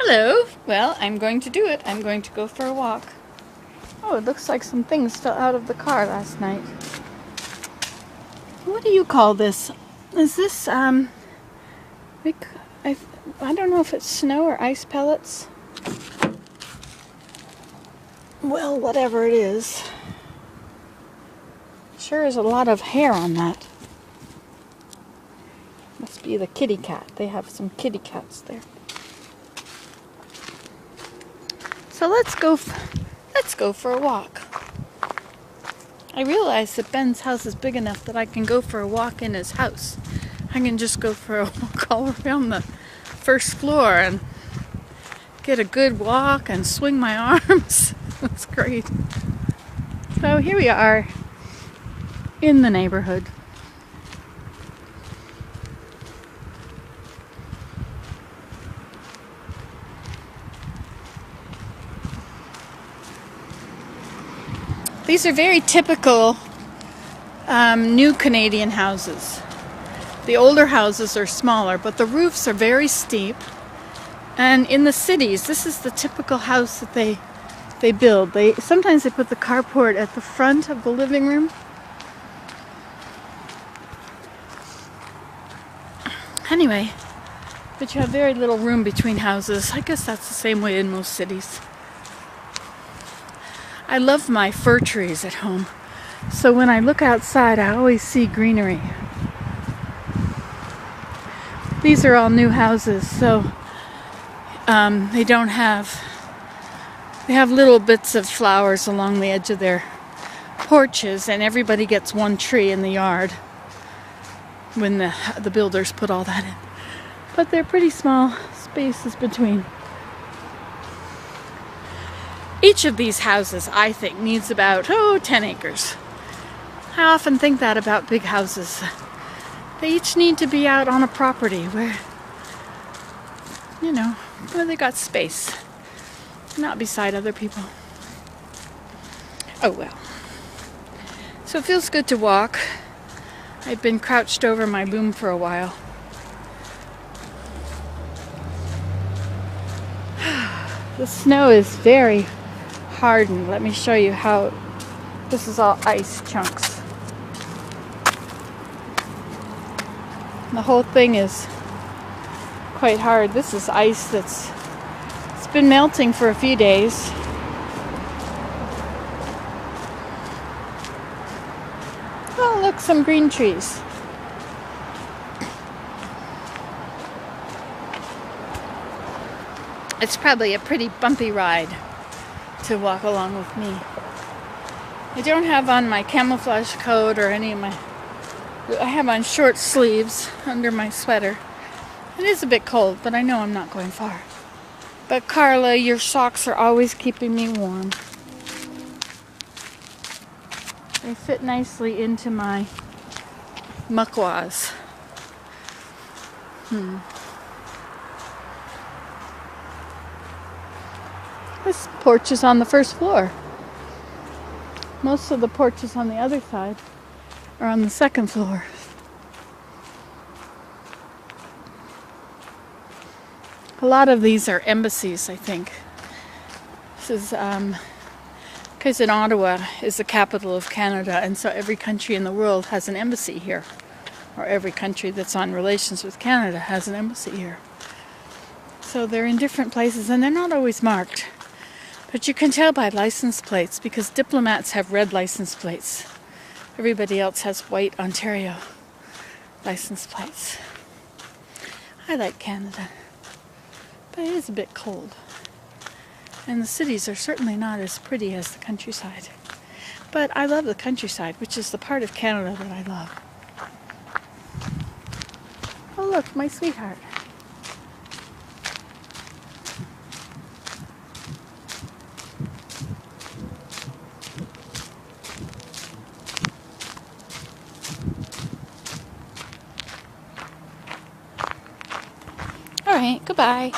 Hello. Well, I'm going to do it. I'm going to go for a walk. Oh, it looks like some things fell out of the car last night. What do you call this? Is this, I don't know if it's snow or ice pellets. Well, whatever it is. Sure is a lot of hair on that. Must be the kitty cat. They have some kitty cats there. So let's go for a walk. I realize that Ben's house is big enough that I can go for a walk in his house. I can just go for a walk all around the first floor and get a good walk and swing my arms. That's great. So here we are in the neighborhood. These are very typical new Canadian houses. The older houses are smaller, but the roofs are very steep. And in the cities, this is the typical house that they build. Sometimes they put the carport at the front of the living room. Anyway, but you have very little room between houses. I guess that's the same way in most cities. I love my fir trees at home. So when I look outside, I always see greenery. These are all new houses, so they have little bits of flowers along the edge of their porches, and everybody gets one tree in the yard when the builders put all that in. But they're pretty small spaces between. Each of these houses, I think, needs about 10 acres. I often think that about big houses. They each need to be out on a property where they got space, not beside other people. Oh well. So it feels good to walk. I've been crouched over my boom for a while. The snow is very hardened. Let me show you how this is all ice chunks. The whole thing is quite hard. This is ice it's been melting for a few days. Oh, look, some green trees. It's probably a pretty bumpy ride to walk along with me. I don't have on my camouflage coat or any of my... I have on short sleeves under my sweater. It is a bit cold, but I know I'm not going far. But Carla, your socks are always keeping me warm. They fit nicely into my muckwas. This porch is on the first floor. Most of the porches on the other side are on the second floor. A lot of these are embassies, I think. This is because in Ottawa is the capital of Canada, and so every country in the world has an embassy here. Or every country that's on relations with Canada has an embassy here. So they're in different places, and they're not always marked. But you can tell by license plates, because diplomats have red license plates. Everybody else has white Ontario license plates. I like Canada, but it is a bit cold. And the cities are certainly not as pretty as the countryside. But I love the countryside, which is the part of Canada that I love. Oh look, my sweetheart. All right, goodbye.